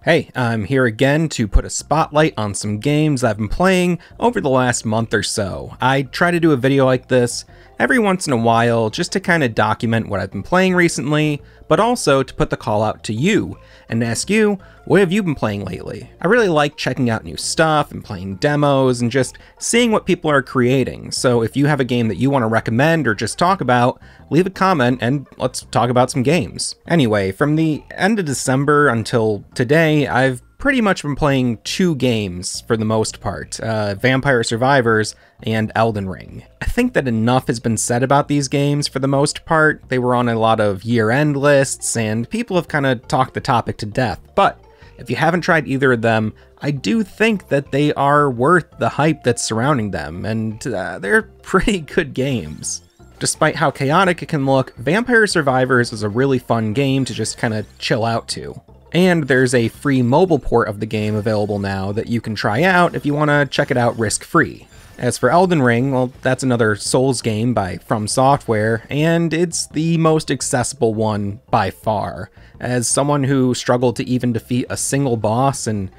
Hey, I'm here again to put a spotlight on some games I've been playing over the last month or so. I try to do a video like this every once in a while just to kind of document what I've been playing recently, but also to put the call out to you and ask you, what have you been playing lately? I really like checking out new stuff and playing demos and just seeing what people are creating, so if you have a game that you want to recommend or just talk about, leave a comment and let's talk about some games. Anyway, from the end of December until today, I've pretty much been playing two games for the most part, Vampire Survivors and Elden Ring. I think that enough has been said about these games for the most part. They were on a lot of year-end lists and people have kind of talked the topic to death, but if you haven't tried either of them, I do think that they are worth the hype that's surrounding them, and they're pretty good games. Despite how chaotic it can look, Vampire Survivors is a really fun game to just kind of chill out to. And there's a free mobile port of the game available now that you can try out if you want to check it out risk-free. As for Elden Ring, well, that's another Souls game by From Software, and it's the most accessible one by far. As someone who struggled to even defeat a single boss in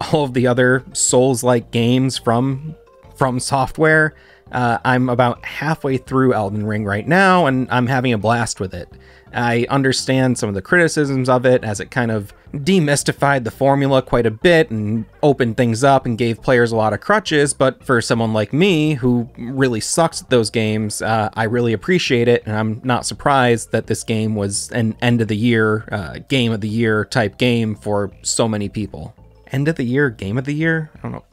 all of the other Souls-like games from Software, I'm about halfway through Elden Ring right now, and I'm having a blast with it. I understand some of the criticisms of it, as it kind of demystified the formula quite a bit and opened things up and gave players a lot of crutches, but for someone like me, who really sucks at those games, I really appreciate it, and I'm not surprised that this game was an end-of-the-year, Game of the Year type game for so many people. End of the year? Game of the Year? I don't know.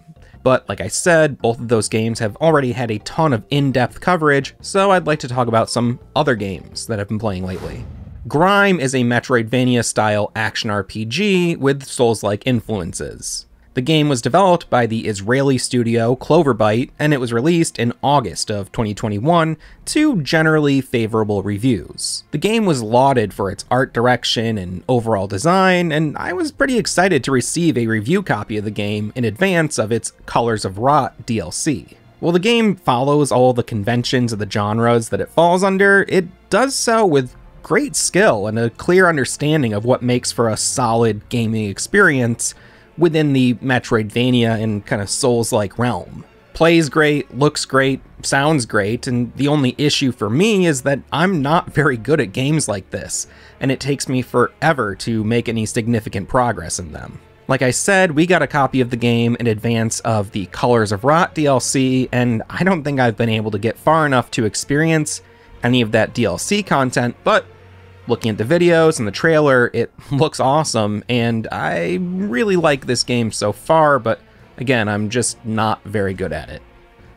But like I said, both of those games have already had a ton of in-depth coverage, so I'd like to talk about some other games that I've been playing lately. GRIME is a Metroidvania-style action RPG with Souls-like influences. The game was developed by the Israeli studio Cloverbyte, and it was released in August of 2021 to generally favorable reviews. The game was lauded for its art direction and overall design, and I was pretty excited to receive a review copy of the game in advance of its Colors of Rot DLC. While the game follows all the conventions of the genres that it falls under, it does so with great skill and a clear understanding of what makes for a solid gaming experience within the Metroidvania and kind of Souls-like realm. Plays great, looks great, sounds great, and the only issue for me is that I'm not very good at games like this, and it takes me forever to make any significant progress in them. Like I said, we got a copy of the game in advance of the Colors of Rot DLC, and I don't think I've been able to get far enough to experience any of that DLC content, but looking at the videos and the trailer, it looks awesome, and I really like this game so far, but again, I'm just not very good at it.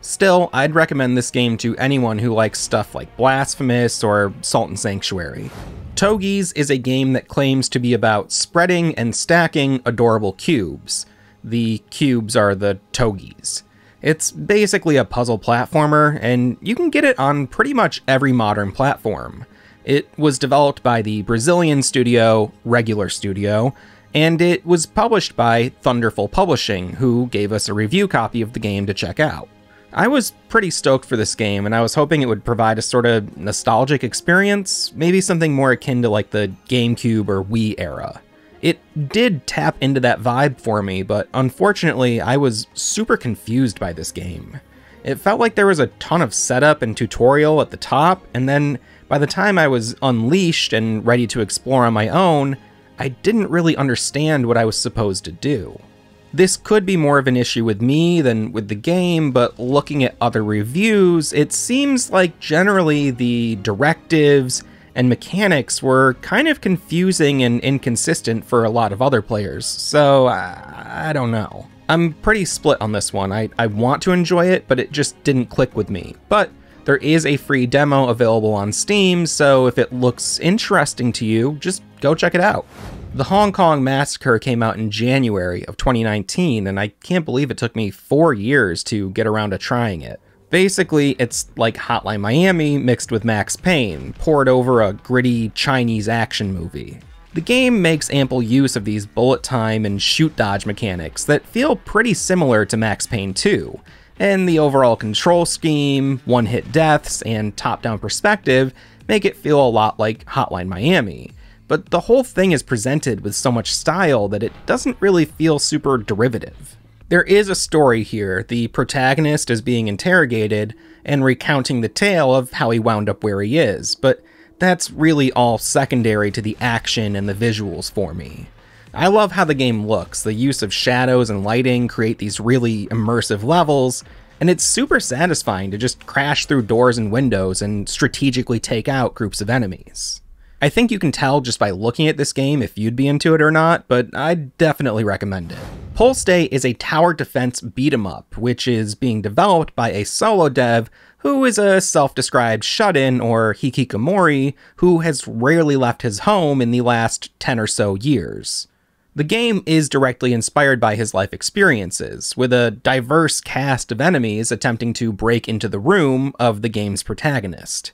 Still, I'd recommend this game to anyone who likes stuff like Blasphemous or Salt and Sanctuary. Togges is a game that claims to be about spreading and stacking adorable cubes. The cubes are the Togges. It's basically a puzzle platformer, and you can get it on pretty much every modern platform. It was developed by the Brazilian studio Regular Studio, and it was published by Thunderful Publishing, who gave us a review copy of the game to check out. I was pretty stoked for this game, and I was hoping it would provide a sort of nostalgic experience, maybe something more akin to like the GameCube or Wii era. It did tap into that vibe for me, but unfortunately, I was super confused by this game. It felt like there was a ton of setup and tutorial at the top, and then by the time I was unleashed and ready to explore on my own, I didn't really understand what I was supposed to do. This could be more of an issue with me than with the game, but looking at other reviews, it seems like generally the directives and mechanics were kind of confusing and inconsistent for a lot of other players, so I don't know. I'm pretty split on this one. I want to enjoy it, but it just didn't click with me. But there is a free demo available on Steam, so if it looks interesting to you, just go check it out. The Hong Kong Massacre came out in January of 2019, and I can't believe it took me 4 years to get around to trying it. Basically, it's like Hotline Miami mixed with Max Payne, poured over a gritty Chinese action movie. The game makes ample use of these bullet time and shoot dodge mechanics that feel pretty similar to Max Payne 2, and the overall control scheme, one-hit deaths, and top-down perspective make it feel a lot like Hotline Miami. but the whole thing is presented with so much style that it doesn't really feel super derivative. There is a story here. The protagonist is being interrogated and recounting the tale of how he wound up where he is, but that's really all secondary to the action and the visuals for me. I love how the game looks. The use of shadows and lighting create these really immersive levels, and it's super satisfying to just crash through doors and windows and strategically take out groups of enemies. I think you can tell just by looking at this game if you'd be into it or not, but I'd definitely recommend it. Pulse Day is a tower defense beat-em-up, which is being developed by a solo dev who is a self-described shut-in or hikikomori who has rarely left his home in the last 10 or so years. The game is directly inspired by his life experiences, with a diverse cast of enemies attempting to break into the room of the game's protagonist.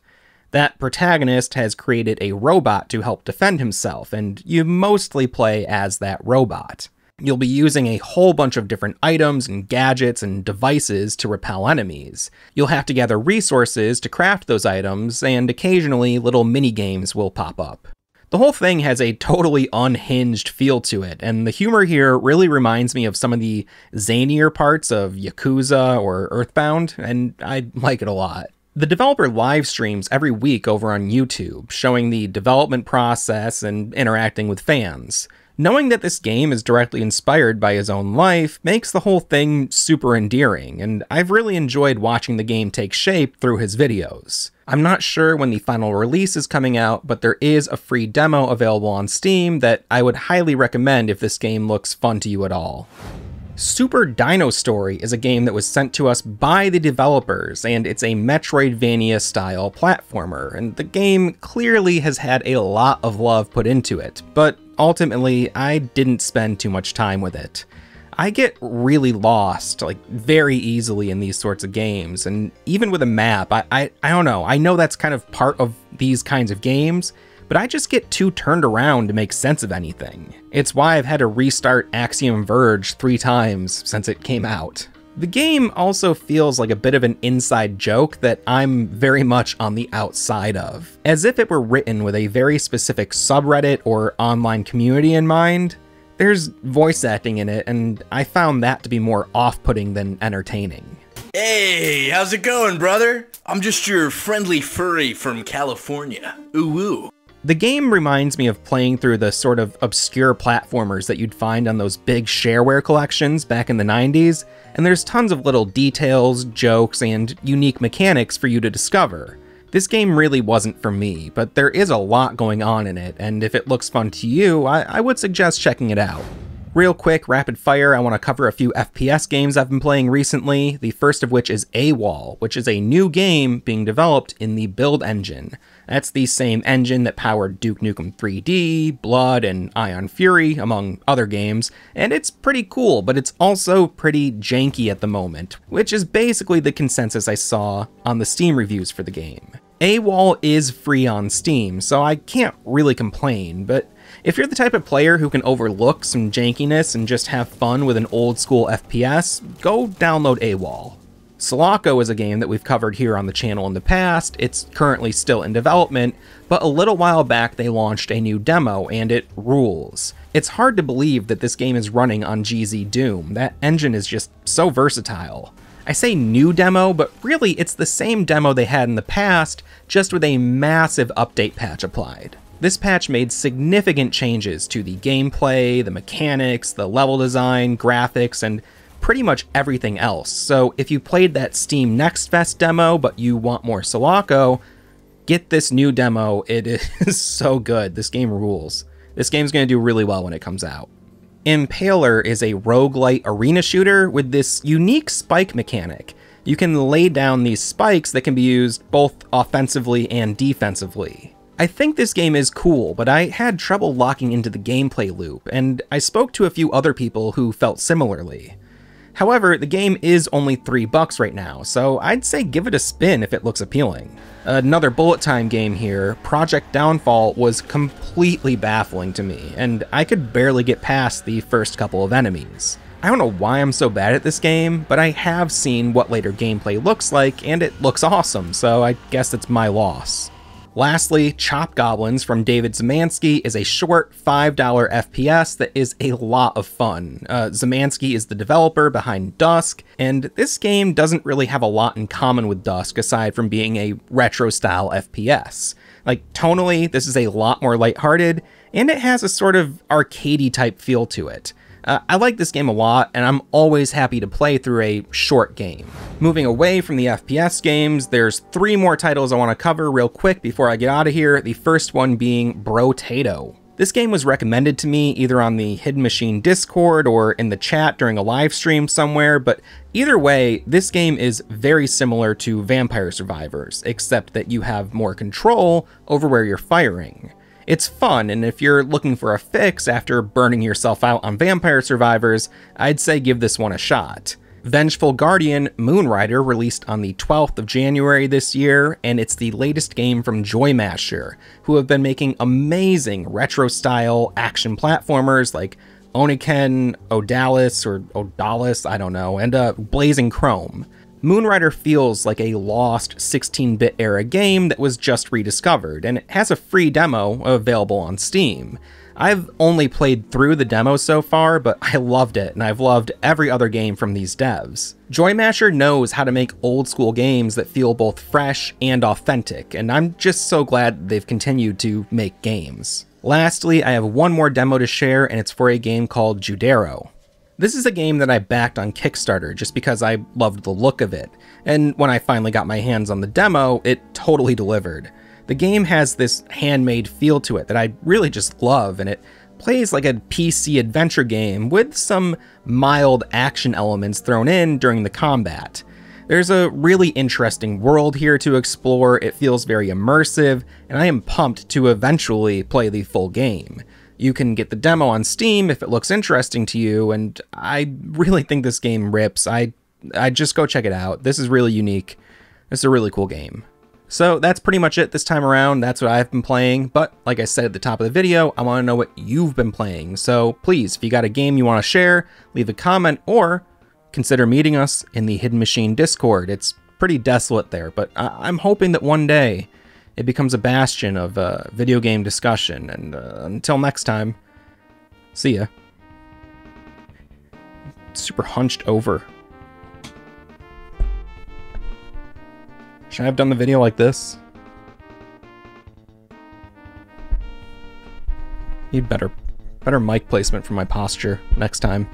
That protagonist has created a robot to help defend himself, and you mostly play as that robot. You'll be using a whole bunch of different items and gadgets and devices to repel enemies. You'll have to gather resources to craft those items, and occasionally little mini-games will pop up. The whole thing has a totally unhinged feel to it, and the humor here really reminds me of some of the zanier parts of Yakuza or Earthbound, and I like it a lot. The developer live streams every week over on YouTube, showing the development process and interacting with fans. Knowing that this game is directly inspired by his own life makes the whole thing super endearing, and I've really enjoyed watching the game take shape through his videos. I'm not sure when the final release is coming out, but there is a free demo available on Steam that I would highly recommend if this game looks fun to you at all. Super DynoStory is a game that was sent to us by the developers, and it's a Metroidvania-style platformer, and the game clearly has had a lot of love put into it, but ultimately, I didn't spend too much time with it. I get really lost, like, very easily in these sorts of games, and even with a map, I don't know, I know that's kind of part of these kinds of games, but I just get too turned around to make sense of anything. It's why I've had to restart Axiom Verge 3 times since it came out. The game also feels like a bit of an inside joke that I'm very much on the outside of, as if it were written with a very specific subreddit or online community in mind. There's voice acting in it, and I found that to be more off-putting than entertaining. Hey, how's it going, brother? I'm just your friendly furry from California. Ooh woo. The game reminds me of playing through the sort of obscure platformers that you'd find on those big shareware collections back in the 90s, and there's tons of little details, jokes, and unique mechanics for you to discover. This game really wasn't for me, but there is a lot going on in it, and if it looks fun to you, I would suggest checking it out. Real quick, rapid fire, I want to cover a few FPS games I've been playing recently, the first of which is A.W.O.L, which is a new game being developed in the Build engine. That's the same engine that powered Duke Nukem 3D, Blood, and Ion Fury, among other games, and it's pretty cool, but it's also pretty janky at the moment, which is basically the consensus I saw on the Steam reviews for the game. A.W.O.L is free on Steam, so I can't really complain, but if you're the type of player who can overlook some jankiness and just have fun with an old school FPS, go download A.W.O.L. Selaco is a game that we've covered here on the channel in the past. It's currently still in development, but a little while back they launched a new demo, and it rules. It's hard to believe that this game is running on GZ Doom. That engine is just so versatile. I say new demo, but really it's the same demo they had in the past, just with a massive update patch applied. This patch made significant changes to the gameplay, the mechanics, the level design, graphics, and pretty much everything else. So if you played that Steam Next Fest demo, but you want more Selaco, get this new demo. It is so good. This game rules. This game's going to do really well when it comes out. Impaler is a roguelite arena shooter with this unique spike mechanic. You can lay down these spikes that can be used both offensively and defensively. I think this game is cool, but I had trouble locking into the gameplay loop, and I spoke to a few other people who felt similarly. However, the game is only $3 right now, so I'd say give it a spin if it looks appealing. Another bullet time game here, Project Downfall, was completely baffling to me, and I could barely get past the first couple of enemies. I don't know why I'm so bad at this game, but I have seen what later gameplay looks like, and it looks awesome, so I guess it's my loss. Lastly, Chop Goblins from David Zemansky is a short $5 FPS that is a lot of fun. Zemansky is the developer behind Dusk, and this game doesn't really have a lot in common with Dusk aside from being a retro-style FPS. Like, tonally, this is a lot more lighthearted, and it has a sort of arcadey type feel to it. I like this game a lot, and I'm always happy to play through a short game. Moving away from the FPS games, there's 3 more titles I want to cover real quick before I get out of here, the first one being Brotato. This game was recommended to me either on the Hidden Machine Discord or in the chat during a live stream somewhere, but either way, this game is very similar to Vampire Survivors, except that you have more control over where you're firing. It's fun, and if you're looking for a fix after burning yourself out on Vampire Survivors, I'd say give this one a shot. Vengeful Guardian Moonrider released on the 12th of January this year, and it's the latest game from Joymasher, who have been making amazing retro-style action platformers like Oniken, Odalis, or Odalis, I don't know, and Blazing Chrome. Moonrider feels like a lost 16-bit era game that was just rediscovered, and it has a free demo available on Steam. I've only played through the demo so far, but I loved it, and I've loved every other game from these devs. Joymasher knows how to make old-school games that feel both fresh and authentic, and I'm just so glad they've continued to make games. Lastly, I have one more demo to share, and it's for a game called Judero. This is a game that I backed on Kickstarter just because I loved the look of it, and when I finally got my hands on the demo, it totally delivered. The game has this handmade feel to it that I really just love, and it plays like a PC adventure game with some mild action elements thrown in during the combat. There's a really interesting world here to explore, it feels very immersive, and I am pumped to eventually play the full game. You can get the demo on Steam if it looks interesting to you, and I really think this game rips. I just go check it out. This is really unique. It's a really cool game. So that's pretty much it this time around. That's what I've been playing, but like I said at the top of the video, I want to know what you've been playing. So please, if you got a game you want to share, leave a comment or consider meeting us in the Hidden Machine Discord. It's pretty desolate there, but I'm hoping that one day it becomes a bastion of video game discussion, and until next time, see ya. Super hunched over. Should I have done the video like this? Need better mic placement for my posture next time.